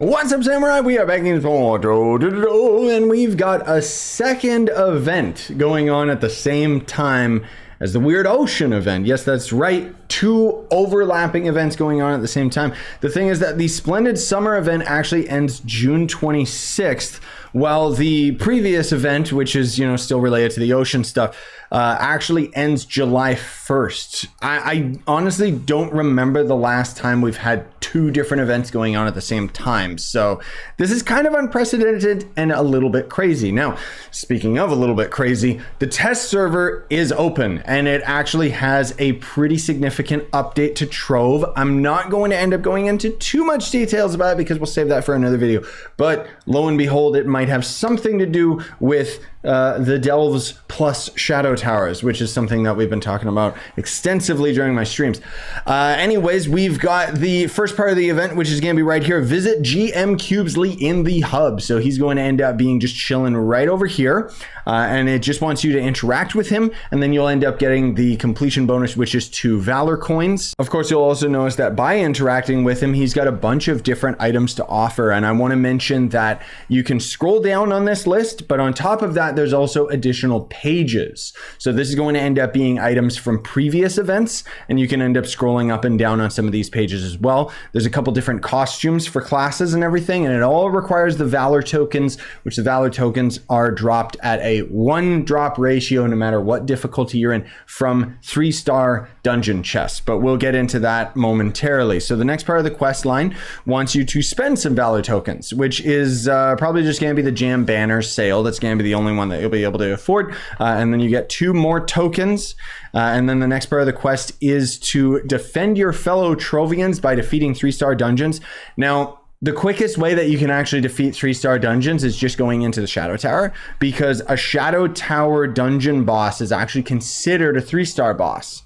What's up, Samurai? We are back in Trove, and we've got a second event going on at the same time as the Weird Ocean event. Yes, that's right. Two overlapping events going on at the same time. The thing is that the Splendid Summer event actually ends June 26th, while the previous event, which is, still related to the ocean stuff, actually ends July 1st. I honestly don't remember the last time we've had two different events going on at the same time. So this is kind of unprecedented and a little bit crazy. Now, speaking of a little bit crazy, the test server is open and it actually has a pretty significant update to Trove. I'm not going to end up going into too much details about it because we'll save that for another video. But lo and behold, it might have something to do with the Delves plus Shadow Towers, which is something that we've been talking about extensively during my streams. Anyways, we've got the first part of the event, which is going to be right here. Visit GM Cubesley in the hub. So he's going to end up being just chilling right over here. And it just wants you to interact with him. And then you'll end up getting the completion bonus, which is 2 Valor coins. Of course, you'll also notice that by interacting with him, he's got a bunch of different items to offer. And I want to mention that you can scroll down on this list, but on top of that, there's also additional pages. So this is going to end up being items from previous events, and you can end up scrolling up and down on some of these pages as well. There's a couple different costumes for classes and everything, and it all requires the Valor tokens, which the Valor tokens are dropped at a 1 drop ratio no matter what difficulty you're in from 3-star dungeon chests, but we'll get into that momentarily. So the next part of the quest line wants you to spend some Valor tokens, which is probably just going to be the Jam Banner sale. That's going to be the only one that you'll be able to afford. And then you get 2 more tokens. And then the next part of the quest is to defend your fellow Trovians by defeating 3-star dungeons. Now, the quickest way that you can actually defeat 3-star dungeons is just going into the Shadow Tower, because a Shadow Tower dungeon boss is actually considered a 3-star boss.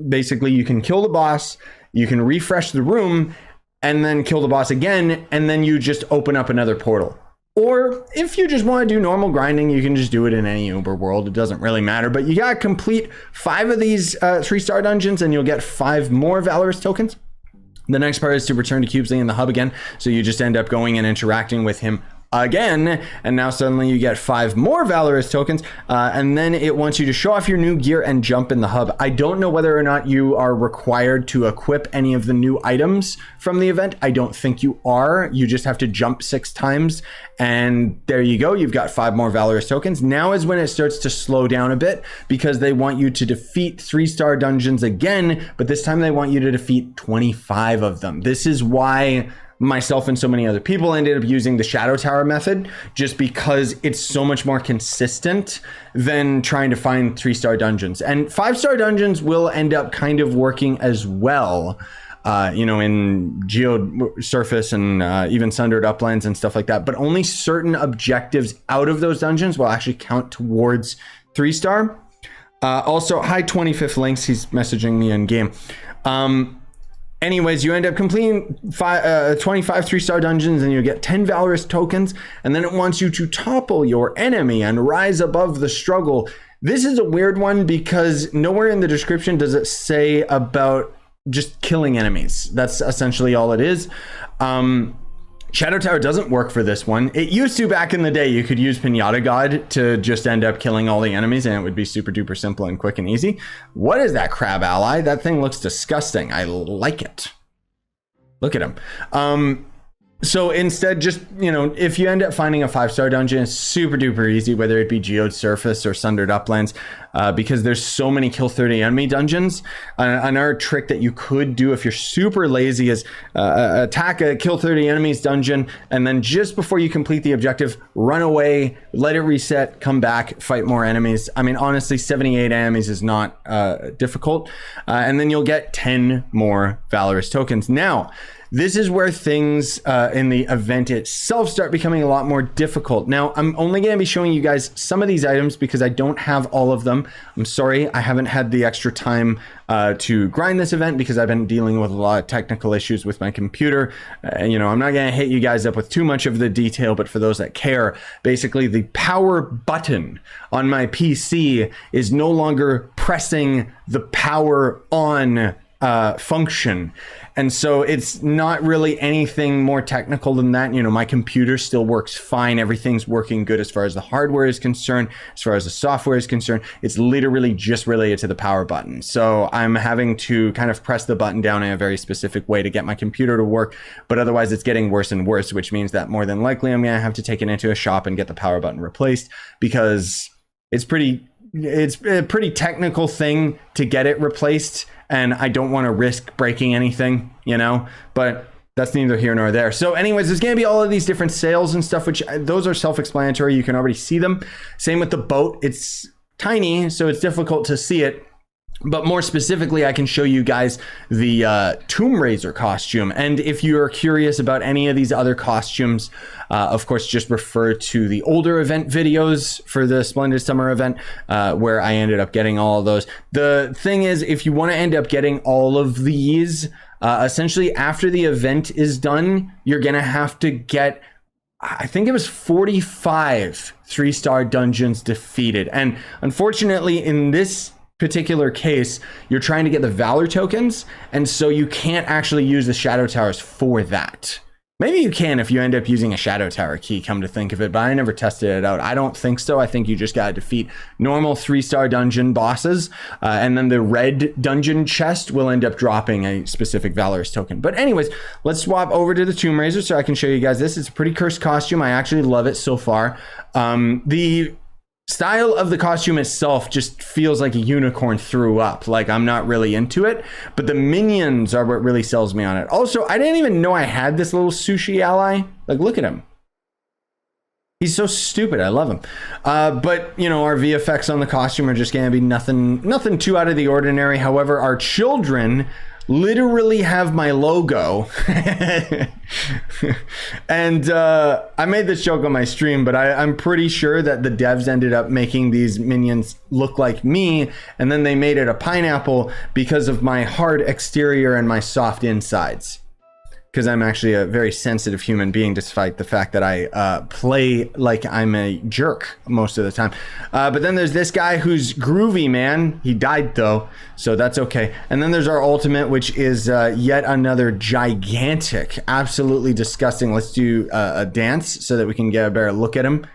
Basically, you can kill the boss, you can refresh the room, and then kill the boss again, and then you just open up another portal. Or if you just want to do normal grinding, you can just do it in any Uber world. It doesn't really matter, but you got to complete 5 of these 3-star dungeons and you'll get 5 more Valorous tokens. The next part is to return to Cubesley in the hub again. So you just end up going and interacting with him again, and now suddenly you get 5 more Valorous tokens, and then it wants you to show off your new gear and jump in the hub. I don't know whether or not you are required to equip any of the new items from the event. I don't think you are. You just have to jump 6 times, and there you go. You've got 5 more Valorous tokens. Now is when it starts to slow down a bit, because they want you to defeat 3-star dungeons again, but this time they want you to defeat 25 of them. This is why myself and so many other people ended up using the Shadow Tower method, just because it's so much more consistent than trying to find 3-star dungeons. And 5-star dungeons will end up kind of working as well, in Geosurface and even Sundered Uplands and stuff like that. But only certain objectives out of those dungeons will actually count towards 3-star. Also, hi 25th Links, he's messaging me in game. Anyways, you end up completing 25 3-star dungeons and you get 10 Valorous tokens, and then it wants you to topple your enemy and rise above the struggle. This is a weird one because nowhere in the description does it say about just killing enemies. That's essentially all it is. Shadow Tower doesn't work for this one. It used to back in the day. You could use Pinata God to just end up killing all the enemies and it would be super duper simple and quick and easy. What is that crab ally? That thing looks disgusting. I like it. Look at him. So instead, just, if you end up finding a 5-star dungeon, it's super duper easy, whether it be Geosurface or Sundered Uplands, because there's so many kill 30 enemy dungeons. Another trick that you could do if you're super lazy is attack a kill 30 enemies dungeon, and then just before you complete the objective, run away, let it reset, come back, fight more enemies. I mean, honestly, 78 enemies is not difficult. And then you'll get 10 more Valorous tokens. Now, this is where things in the event itself start becoming a lot more difficult. Now, I'm only going to be showing you guys some of these items because I don't have all of them. I'm sorry, I haven't had the extra time to grind this event because I've been dealing with a lot of technical issues with my computer. I'm not going to hit you guys up with too much of the detail, but for those that care, basically the power button on my PC is no longer pressing the power on function. And so it's not really anything more technical than that. You know, my computer still works fine. Everything's working good as far as the hardware is concerned, as far as the software is concerned. It's literally just related to the power button. So I'm having to kind of press the button down in a very specific way to get my computer to work. But otherwise it's getting worse and worse, which means that more than likely I'm going to have to take it into a shop and get the power button replaced, because it's a pretty technical thing to get it replaced, and I don't want to risk breaking anything, you know, but that's neither here nor there. So anyways, there's going to be all of these different sales and stuff, which those are self-explanatory. You can already see them. Same with the boat. It's tiny, so it's difficult to see it. But more specifically, I can show you guys the Tomb Raiser costume. And if you're curious about any of these other costumes, of course, just refer to the older event videos for the Splendid Summer Event, where I ended up getting all of those. The thing is, if you want to end up getting all of these, essentially after the event is done, you're going to have to get, I think it was 45 3-star dungeons defeated. And unfortunately, in this particular case, you're trying to get the Valor tokens, and so you can't actually use the Shadow Towers for that. Maybe you can if you end up using a Shadow Tower key, come to think of it, but I never tested it out. I don't think so. I think you just gotta defeat normal 3-star dungeon bosses, and then the red dungeon chest will end up dropping a specific Valorous token. But anyways, let's swap over to the Tomb Raiser so I can show you guys this. It's a pretty cursed costume. I actually love it so far. The style of the costume itself just feels like a unicorn threw up. Like, I'm not really into it, but the minions are what really sells me on it. Also, I didn't even know I had this little Scyushi ally. Like, look at him. He's so stupid. I love him. But, you know, our VFX on the costume are just going to be nothing too out of the ordinary. However, our children literally have my logo. And I made this joke on my stream, but I'm pretty sure that the devs ended up making these minions look like me, and then they made it a pineapple because of my hard exterior and my soft insides. Because I'm actually a very sensitive human being, despite the fact that I play like I'm a jerk most of the time. But then there's this guy who's groovy, man. He died though, so that's okay. And then there's our ultimate, which is yet another gigantic, absolutely disgusting. Let's do a dance so that we can get a better look at him.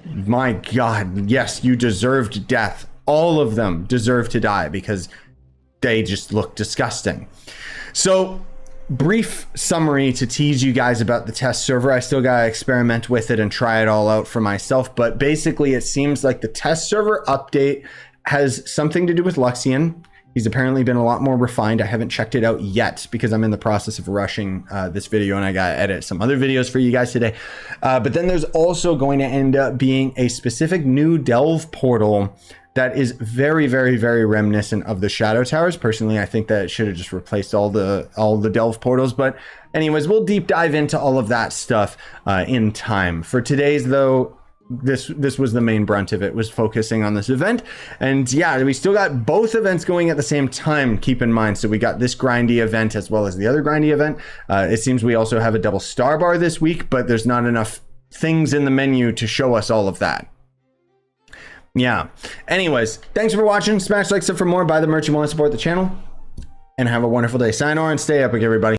My God, yes, you deserved death. All of them deserve to die because they just look disgusting. So, brief summary to tease you guys about the test server. I still gotta experiment with it and try it all out for myself, but basically it seems like the test server update has something to do with Luxian. He's apparently been a lot more refined. I haven't checked it out yet because I'm in the process of rushing this video, and I gotta edit some other videos for you guys today. But then there's also going to end up being a specific new delve portal that is very, very, very reminiscent of the Shadow Towers. Personally, I think that it should have just replaced all the delve portals. But anyways, we'll deep dive into all of that stuff in time. For today's, though, this was the main brunt of it, was focusing on this event. And yeah, we still got both events going at the same time, keep in mind. So we got this grindy event as well as the other grindy event. It seems we also have a double star bar this week, but there's not enough things in the menu to show us all of that. Yeah. Anyways, thanks for watching. Smash like, sub for more. Buy the merch you want to support the channel. And have a wonderful day. Sign on and stay epic, everybody.